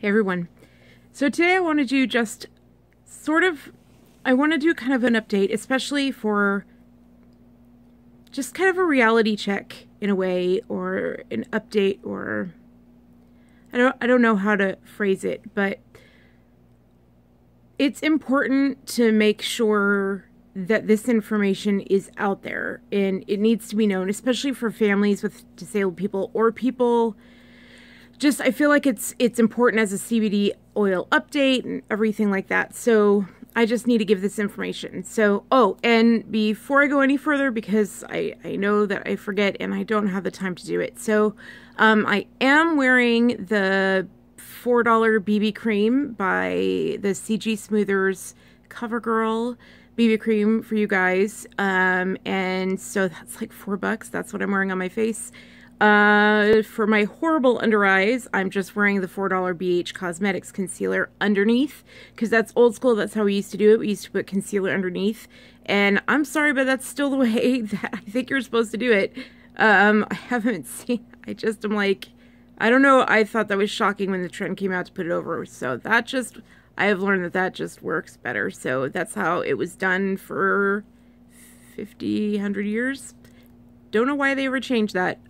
Hey everyone. So today I want to do just I want to do kind of an update, especially for just kind of a reality check in a way, or an update, or I don't know how to phrase it, but it's important to make sure that this information is out there and it needs to be known, especially for families with disabled people or people. Just, I feel like it's important as a CBD oil update and everything like that. So I just need to give this information. So, oh, and before I go any further, because I know that I forget and I don't have the time to do it. So I am wearing the $4 BB cream by the CG Smoothers Covergirl BB cream for you guys. And so that's like $4. That's what I'm wearing on my face. For my horrible under eyes, I'm just wearing the $4 BH Cosmetics concealer underneath, because that's old school. That's how we used to do it. We used to put concealer underneath, and I'm sorry, but that's still the way that I think you're supposed to do it. I haven't seen, I'm like, I don't know, I thought that was shocking when the trend came out to put it over, so that just, I have learned that just works better. So that's how it was done for 50, 100 years. Don't know why they ever changed that.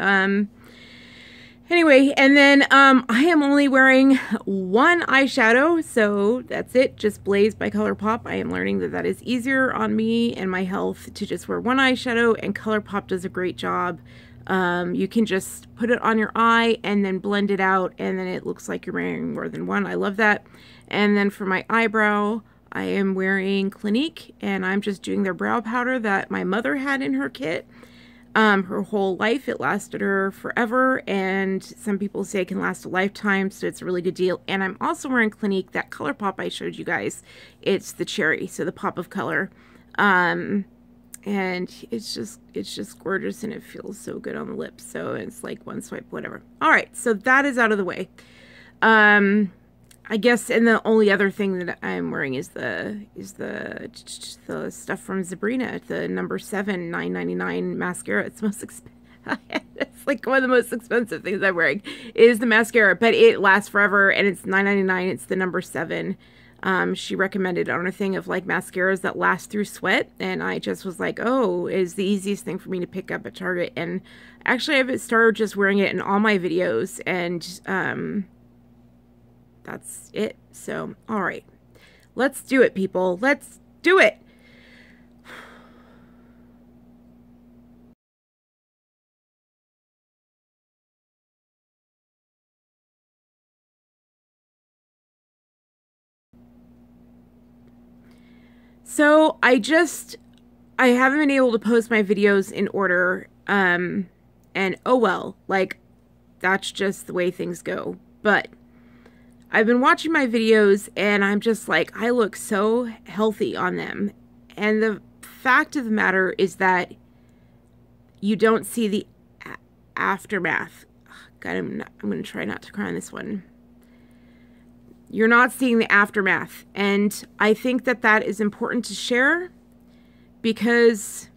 Anyway, and then I am only wearing one eyeshadow, so that's it. Just Blaze by Colourpop. I am learning that that is easier on me and my health to just wear one eyeshadow, and Colourpop does a great job. You can just put it on your eye and then blend it out, and then it looks like you're wearing more than one. I love that. And then for my eyebrow, I am wearing Clinique, and I'm just doing their brow powder that my mother had in her kit. Her whole life. It lasted her forever, and some people say it can last a lifetime, so it's a really good deal. And I'm also wearing Clinique, that Colourpop I showed you guys. It's the cherry, so the pop of color. And it's just gorgeous, and it feels so good on the lips. So it's like one swipe, whatever. All right, so that is out of the way. I guess, and the only other thing that I'm wearing is the stuff from Sabrina, the number 7 $9.99 mascara. It's most it's like one of the most expensive things I'm wearing is the mascara, but it lasts forever, and it's $9.99. It's the number 7. She recommended on a thing of like mascaras that last through sweat, and I just was like, oh, it's the easiest thing for me to pick up at Target. And actually I've started just wearing it in all my videos, and that's it. So, all right, let's do it, people. Let's do it. So I haven't been able to post my videos in order, and oh well, like, that's just the way things go. But I've been watching my videos, and I'm just like, I look so healthy on them. And the fact of the matter is that you don't see the aftermath. God, I'm going to try not to cry on this one. You're not seeing the aftermath. And I think that that is important to share, because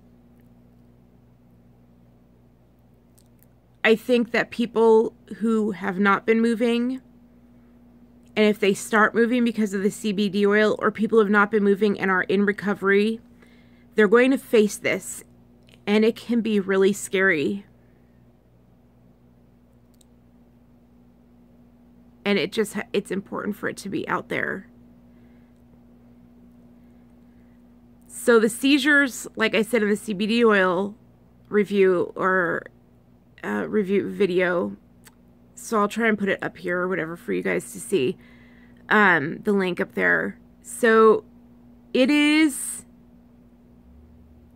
I think that people who have not been moving, and if they start moving because of the CBD oil, or people who have not been moving and are in recovery, they're going to face this, and it can be really scary. And it's important for it to be out there. So the seizures, like I said in the CBD oil review, or review video, so I'll try and put it up here or whatever for you guys to see, the link up there. So it is,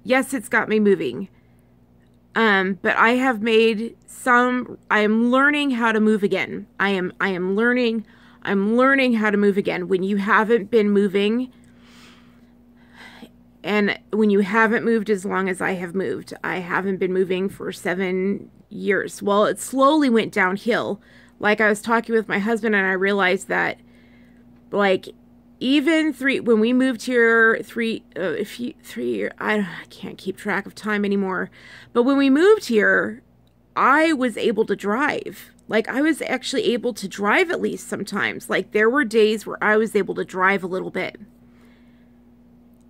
yes, it's got me moving. But I have made I am learning how to move again. I'm learning how to move again. When you haven't been moving, and when you haven't moved as long as I have moved, I haven't been moving for 7 years. Well, it slowly went downhill. Like, I was talking with my husband, and I realized that, like, even when we moved here, I can't keep track of time anymore. But when we moved here, I was able to drive. Like, I was actually able to drive at least sometimes. Like, there were days where I was able to drive a little bit.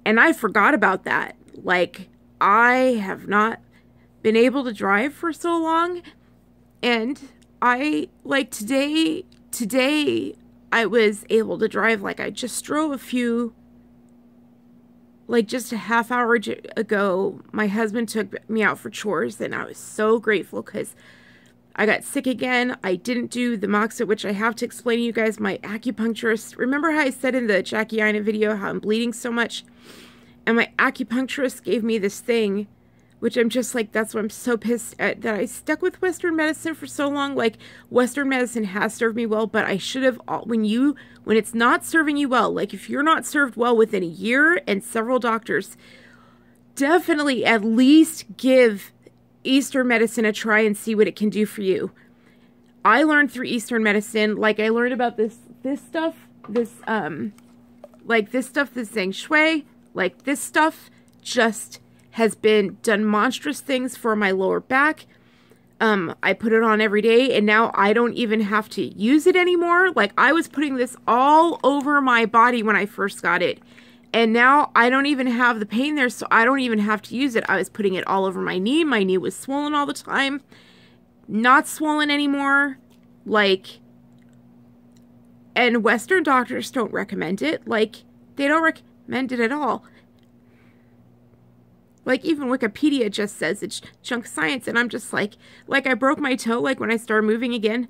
And I forgot about that. Like, I have not been able to drive for so long. And I, like, today, I was able to drive. Like, I just drove a few, like, just a half hour ago. My husband took me out for chores, and I was so grateful because I got sick again. I didn't do the Moxa, which I have to explain to you guys. My acupuncturist, remember how I said in the Jackie Ina video how I'm bleeding so much? And my acupuncturist gave me this thing, which I'm just like, that's what I'm so pissed at, that I stuck with Western medicine for so long. Like, Western medicine has served me well, but I should have, when it's not serving you well, like if you're not served well within a year and several doctors, definitely at least give Eastern medicine a try and see what it can do for you. I learned through Eastern medicine, like I learned about this stuff, this Zheng Shui, like this stuff just has been done monstrous things for my lower back. I put it on every day, and now I don't even have to use it anymore. Like, I was putting this all over my body when I first got it. And now I don't even have the pain there, so I don't even have to use it. I was putting it all over my knee. My knee was swollen all the time. Not swollen anymore. Like, and Western doctors don't recommend it. Like, they don't recommend it at all. Like, even Wikipedia just says it's junk science, and I'm just like I broke my toe, like, when I started moving again.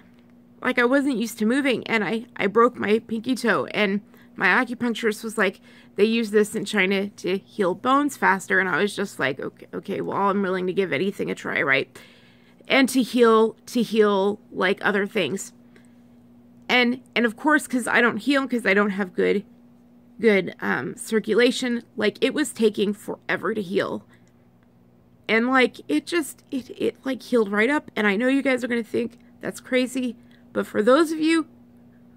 Like, I wasn't used to moving, and I broke my pinky toe, and my acupuncturist was like, they use this in China to heal bones faster, and I was just like, okay, well, I'm willing to give anything a try, right? And to heal, like, other things. And of course, because I don't heal, because I don't have good circulation, like, it was taking forever to heal. And, like, it like, healed right up, and I know you guys are going to think that's crazy, but for those of you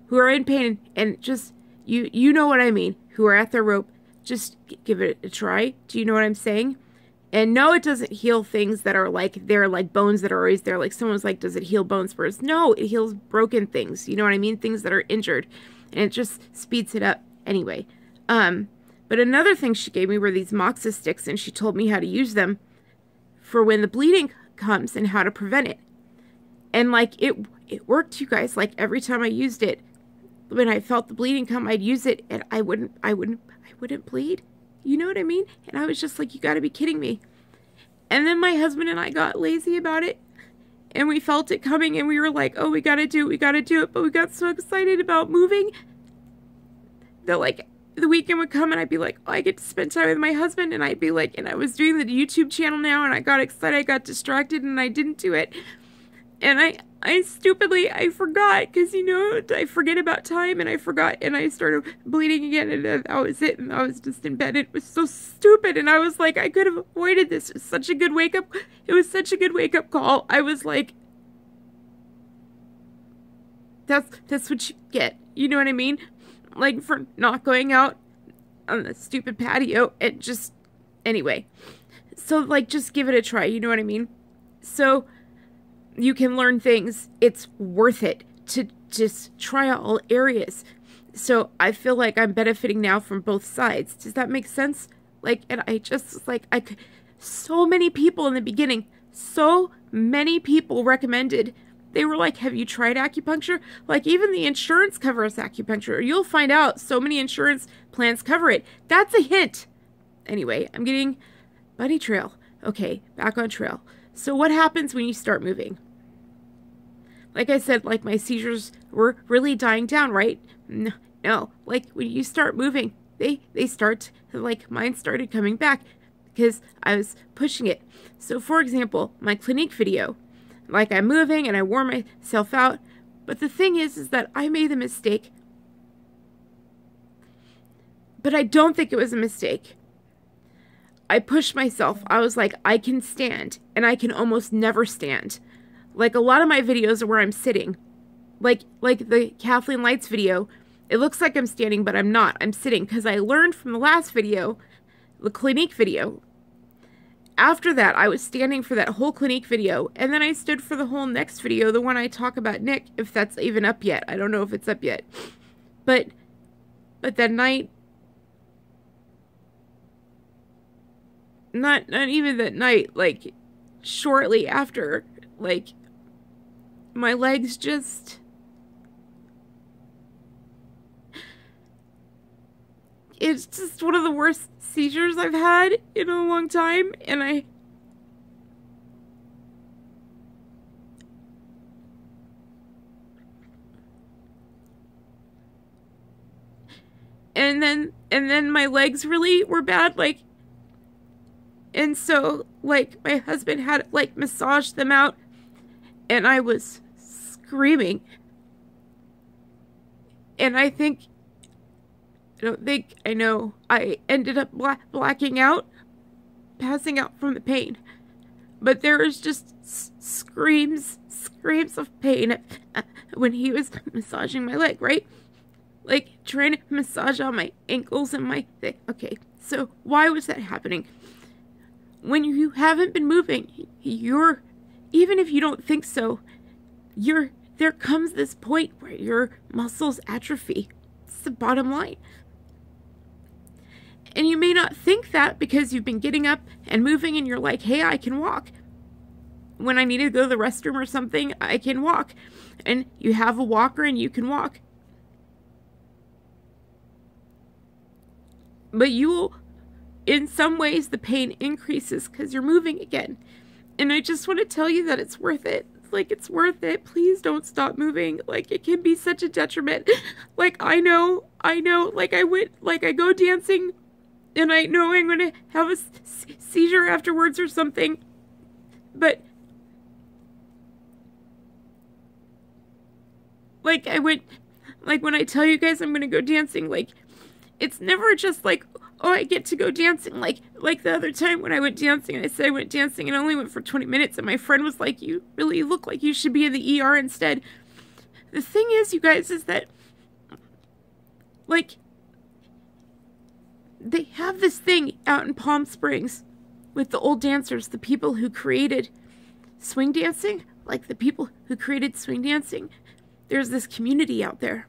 who are in pain, and just, you know what I mean, who are at their rope, just give it a try. Do you know what I'm saying? And no, it doesn't heal things that are like, they're like bones that are always there. Like, someone's like, does it heal bone spurs? No, it heals broken things. You know what I mean? Things that are injured. And it just speeds it up. Anyway, but another thing she gave me were these Moxa sticks, and she told me how to use them for when the bleeding comes and how to prevent it. And, like, it worked, you guys. Like, every time I used it, when I felt the bleeding come, I'd use it, and I wouldn't bleed. You know what I mean? And I was just like, you gotta be kidding me. And then my husband and I got lazy about it, and we felt it coming, and we were like, oh, we gotta do it. But we got so excited about moving that, like, the weekend would come, and I'd be like, oh, I get to spend time with my husband, and I'd be like, and I was doing the YouTube channel now, and I got excited, I got distracted, and I didn't do it. And I stupidly, I forgot, because, you know, I forget about time, and I forgot, and I started bleeding again, and that was it, and I was just in bed. It was so stupid, and I was like, I could have avoided this. It was such a good wake-up call. I was like, that's what you get, you know what I mean? Like, for not going out on the stupid patio, and just, anyway. So, like, just give it a try, you know what I mean? So, you can learn things. It's worth it to just try out all areas. So I feel like I'm benefiting now from both sides. Does that make sense? Like, and I just, like, so many people in the beginning, so many people recommended. They were like, have you tried acupuncture? Like, even the insurance covers acupuncture. You'll find out so many insurance plans cover it. That's a hint. Anyway, I'm getting bunny trail. Okay, back on trail. So what happens when you start moving? Like I said, like, my seizures were really dying down, right? No. Like, when you start moving, they start, like, mine started coming back because I was pushing it. So, for example, my Clinique video, like, I'm moving and I wore myself out. But the thing is that I made the mistake. But I don't think it was a mistake. I pushed myself. I was like, I can stand, and I can almost never stand. Like, a lot of my videos are where I'm sitting. Like the Kathleen Lights video, it looks like I'm standing, but I'm not. I'm sitting, because I learned from the last video, the Clinique video, after that, I was standing for that whole Clinique video, and then I stood for the whole next video, the one I talk about Nick, if that's even up yet. I don't know if it's up yet. But that night, not even that night, like, shortly after, like, my legs just... It's just one of the worst seizures I've had in a long time, and then my legs really were bad, like, and so, like, my husband had, like, massaged them out, and I was screaming, and I know, I ended up blacking out, passing out from the pain, but there was just screams of pain when he was massaging my leg, right? Like, trying to massage on my ankles and my thing. Okay, so why was that happening? When you haven't been moving, even if you don't think so, there comes this point where your muscles atrophy. It's the bottom line. And you may not think that because you've been getting up and moving and you're like, hey, I can walk. When I need to go to the restroom or something, I can walk. And you have a walker and you can walk. But in some ways, the pain increases because you're moving again. And I just want to tell you that it's worth it. Like, it's worth it. Please don't stop moving. Like, it can be such a detriment. Like, I know. Like, I go dancing, and I know I'm going to have a seizure afterwards or something. But, like, when I tell you guys I'm going to go dancing, like, it's never just like, oh, I get to go dancing. Like the other time when I went dancing, I said I went dancing and I only went for 20 minutes. And my friend was like, you really look like you should be in the ER instead. The thing is, you guys, is that, like, they have this thing out in Palm Springs with the old dancers, the people who created swing dancing, like the people who created swing dancing. There's this community out there.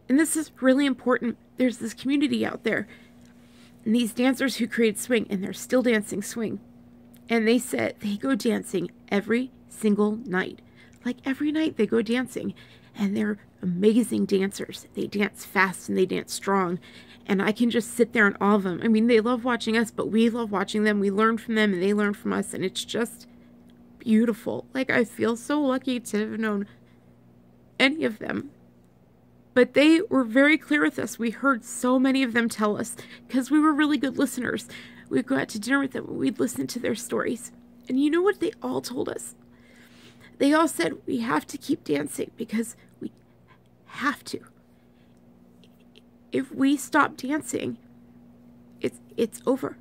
And this is really important. There's this community out there. And these dancers who created swing, and they're still dancing swing. And they said they go dancing every single night. Like, every night they go dancing. And they're amazing dancers. They dance fast and they dance strong. And I can just sit there in awe of them. I mean, they love watching us, but we love watching them. We learn from them and they learn from us. And it's just beautiful. Like, I feel so lucky to have known any of them. But they were very clear with us. We heard so many of them tell us, because we were really good listeners. We'd go out to dinner with them and we'd listen to their stories. And you know what they all told us? They all said, we have to keep dancing because we have to. If we stop dancing, it's over.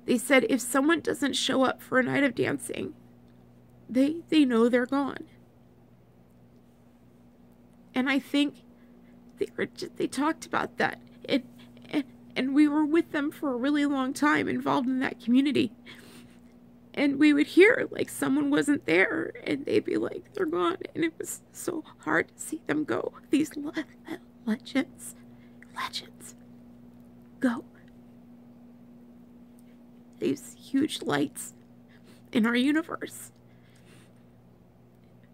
They said if someone doesn't show up for a night of dancing, they know they're gone. And I think they talked about that. And we were with them for a really long time, involved in that community. And we would hear, like, someone wasn't there, and they'd be like, they're gone. And it was so hard to see them go. These legends, go. These huge lights in our universe.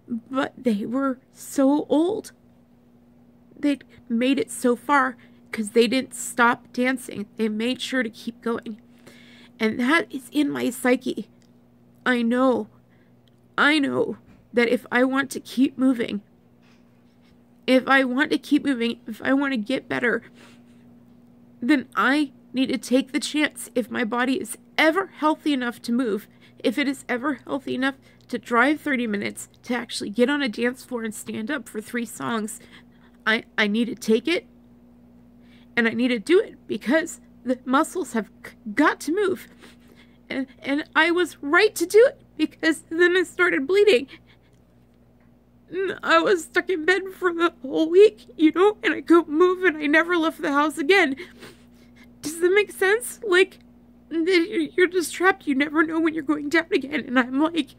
But they were so old. They'd made it so far because they didn't stop dancing. They made sure to keep going. And that is in my psyche. I know that if I want to keep moving, if I want to get better, then I need to take the chance. If my body is ever healthy enough to move, if it is ever healthy enough to drive 30 minutes, to actually get on a dance floor and stand up for 3 songs, I need to take it, and I need to do it, because the muscles have got to move. And I was right to do it, because then I started bleeding. I was stuck in bed for the whole week, you know, and I couldn't move, and I never left the house again. Does that make sense? Like, You're just trapped. You never know when you're going down again. And I'm like,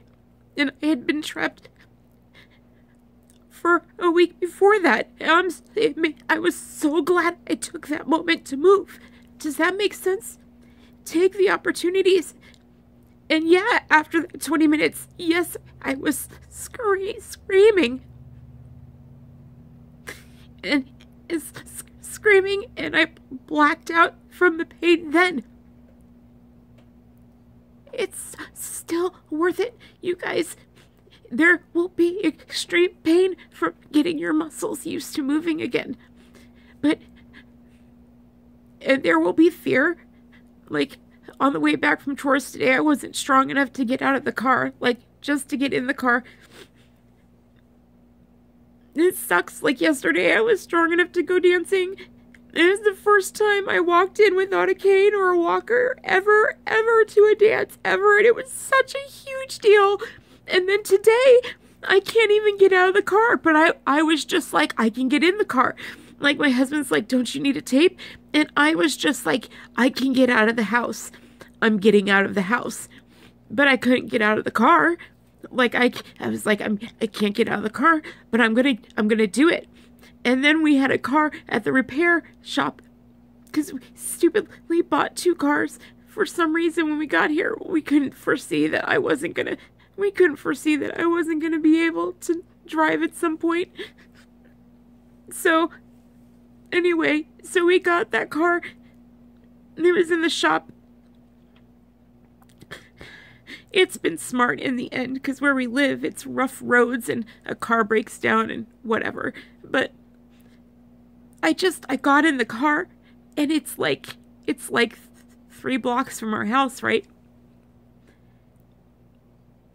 and I had been trapped for a week before that. I was so glad I took that moment to move. Does that make sense? Take the opportunities. And yeah, after that 20 minutes, yes, I was screaming. And screaming, and I blacked out from the pain then. It's still worth it, you guys. There will be extreme pain from getting your muscles used to moving again. And there will be fear. Like, on the way back from chores today, I wasn't strong enough to get out of the car. Like, just to get in the car. It sucks. Like, yesterday, I was strong enough to go dancing. It was the first time I walked in without a cane or a walker ever to a dance, ever. And it was such a huge deal. And then today, I can't even get out of the car. But I was just like, I can get in the car. Like, my husband's like, don't you need a tape? And I was just like, I can get out of the house. I'm getting out of the house. But I couldn't get out of the car. Like, I was like, I can't get out of the car, but I'm gonna do it. And then we had a car at the repair shop because we stupidly bought 2 cars. For some reason, when we got here, we couldn't foresee that I wasn't gonna be able to drive at some point. So, anyway, so we got that car. It was in the shop. It's been smart in the end, because where we live, it's rough roads and a car breaks down and whatever. But I got in the car, and it's like 3 blocks from our house, right?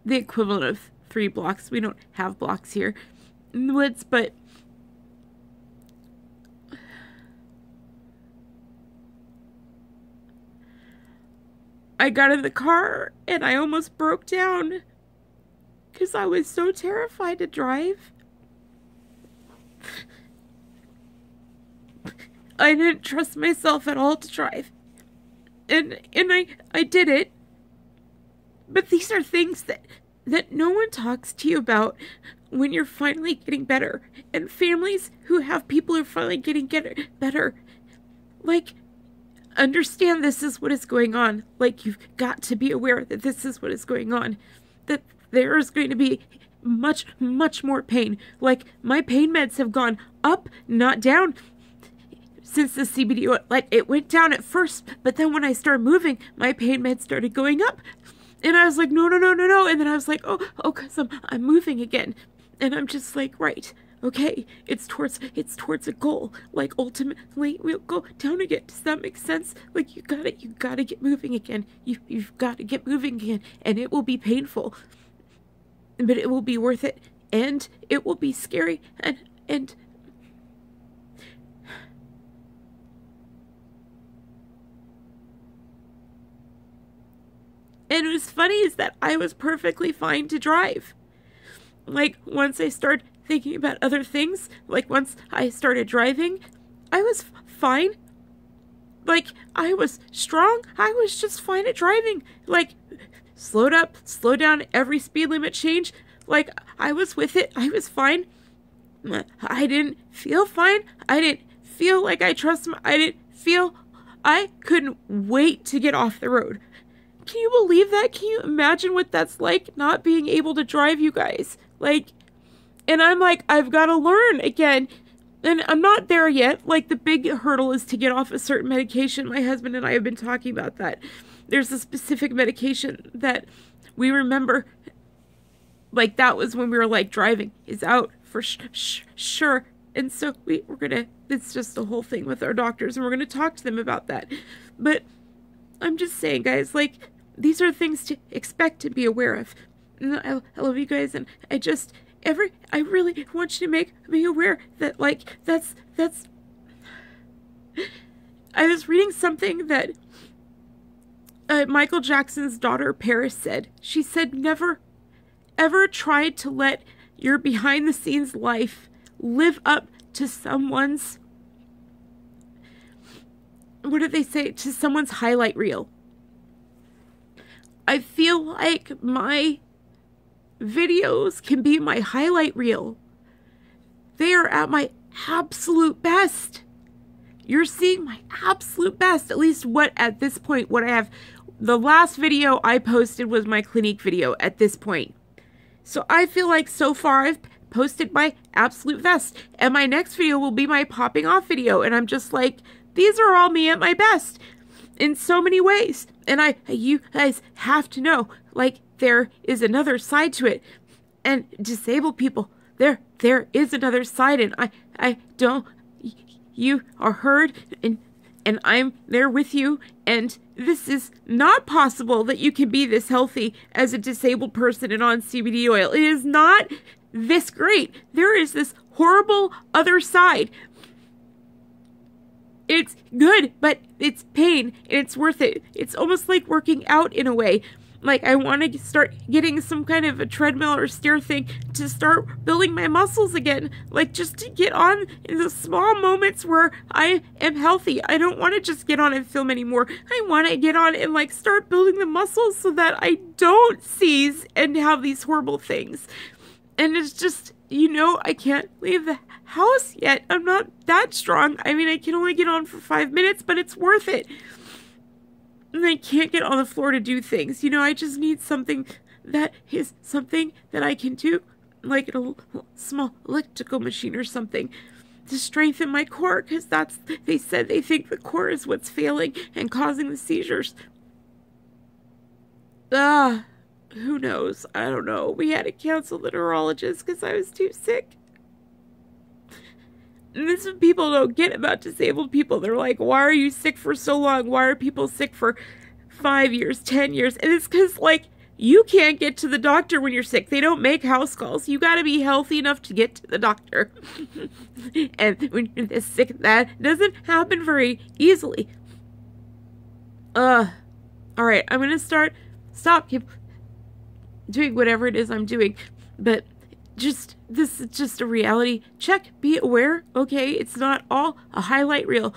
The equivalent of 3 blocks. We don't have blocks here in the woods, but I got in the car and I almost broke down because I was so terrified to drive. I didn't trust myself at all to drive. And I did it. But these are things that no one talks to you about when you're finally getting better. And families who have people who are finally getting better, like, understand this is what is going on. Like, you've got to be aware that this is what is going on. That there is going to be much, much more pain. Like, my pain meds have gone up, not down, since the CBD. Like, it went down at first, but then when I started moving, my pain meds started going up. And I was like, no. And then I was like, oh, because I'm moving again. And I'm just like, right. Okay, it's towards a goal. Like, ultimately, we'll go down again. Does that make sense? Like, you gotta get moving again. You've got to get moving again, and it will be painful, but it will be worth it, and it will be scary, and it was funny is that I was perfectly fine to drive. Like, once I started thinking about other things, like once I started driving, I was fine. Like, I was strong. I was just fine at driving. Like, slowed up, slowed down, every speed limit change. Like, I was with it. I was fine. I didn't feel fine. I didn't feel like I couldn't wait to get off the road. Can you believe that? Can you imagine what that's like, not being able to drive, you guys? Like, and I'm like, I've got to learn again. And I'm not there yet. Like, the big hurdle is to get off a certain medication. My husband and I have been talking about that. There's a specific medication that we remember, like, that was when we were, like, driving is out for sure. And so it's just a whole thing with our doctors, and we're going to talk to them about that. But I'm just saying, guys, like, these are things to expect, to be aware of. And I love you guys, and I really want you to be aware that, like, that's, I was reading something that Michael Jackson's daughter, Paris, said. She said, never, ever try to let your behind-the-scenes life live up to someone's, what did they say, to someone's highlight reel. I feel like my videos can be my highlight reel. They are at my absolute best. You're seeing my absolute best, at least at this point, what I have. The last video I posted was my Clinique video at this point. So I feel like so far I've posted my absolute best. And my next video will be my popping off video. And I'm just like, these are all me at my best in so many ways. And you guys have to know, like, there is another side to it. And disabled people, there is another side. And I don't, you are heard, and I'm there with you, and this is not possible that you can be this healthy as a disabled person and on CBD oil. It is not this great. There is this horrible other side. It's good, but it's pain, and it's worth it. It's almost like working out in a way. Like, I want to start getting some kind of a treadmill or stair thing to start building my muscles again. Like, just to get on in the small moments where I am healthy. I don't want to just get on and film anymore. I want to get on and, like, start building the muscles so that I don't seize and have these horrible things. And it's just, you know, I can't leave the house yet. I'm not that strong. I mean, I can only get on for 5 minutes, but it's worth it. And I can't get on the floor to do things. You know, I just need something that is something that I can do, like a small electrical machine or something, to strengthen my core, because they said they think the core is what's failing and causing the seizures. Who knows? I don't know. We had to cancel the neurologist because I was too sick. And this is what people don't get about disabled people. They're like, why are you sick for so long? Why are people sick for 5 years, 10 years? And it's because, like, you can't get to the doctor when you're sick. They don't make house calls. You got to be healthy enough to get to the doctor. And when you're this sick, that doesn't happen very easily. All right, I'm going to stop doing whatever it is I'm doing. But this is just a reality check. Be aware, okay? It's not all a highlight reel.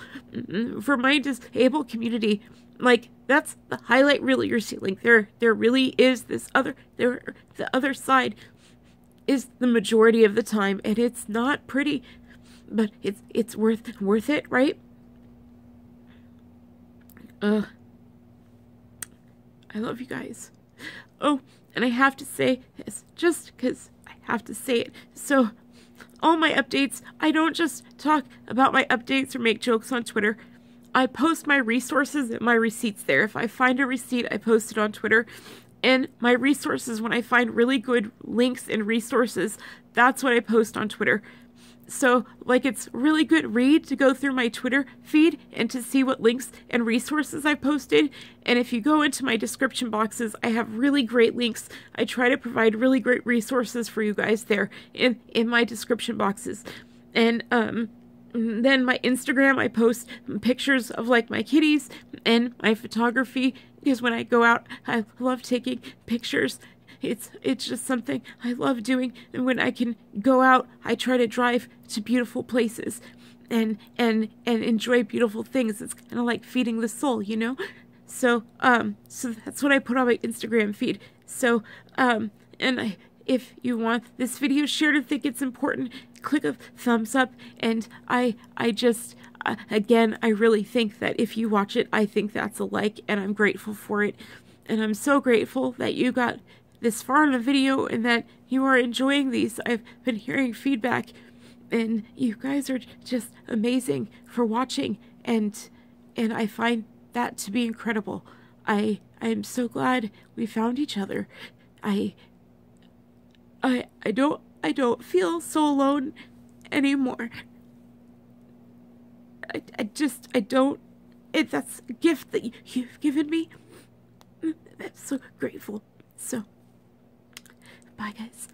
For my disabled community, like, that's the highlight reel you're seeing. There really is this other, the other side is the majority of the time, and it's not pretty, but it's worth it, right? I love you guys. Oh, and I have to say this, just because I have to say it. So, all my updates, I don't just talk about my updates or make jokes on Twitter. I post my resources and my receipts there. If I find a receipt, I post it on Twitter. And my resources, when I find really good links and resources, that's what I post on Twitter. So, like, it's really good read to go through my Twitter feed and to see what links and resources I posted. And if you go into my description boxes, I have really great links. I try to provide really great resources for you guys there in my description boxes. And then my Instagram, I post pictures of, like, my kitties and my photography, because when I go out, I love taking pictures. It's just something I love doing, and when I can go out, I try to drive to beautiful places and enjoy beautiful things. It's kind of like feeding the soul, you know? So that's what I put on my Instagram feed. So if you want this video shared and think it's important, click a thumbs up. And I just again, I really think that if you watch it, I think that's a like, and I'm grateful for it. And I'm so grateful that you got this far in the video and that you are enjoying these. I've been hearing feedback, and you guys are just amazing for watching, and I find that to be incredible. I am so glad we found each other. I don't feel so alone anymore. I don't. That's a gift that you've given me. I'm so grateful. So, bye, guys.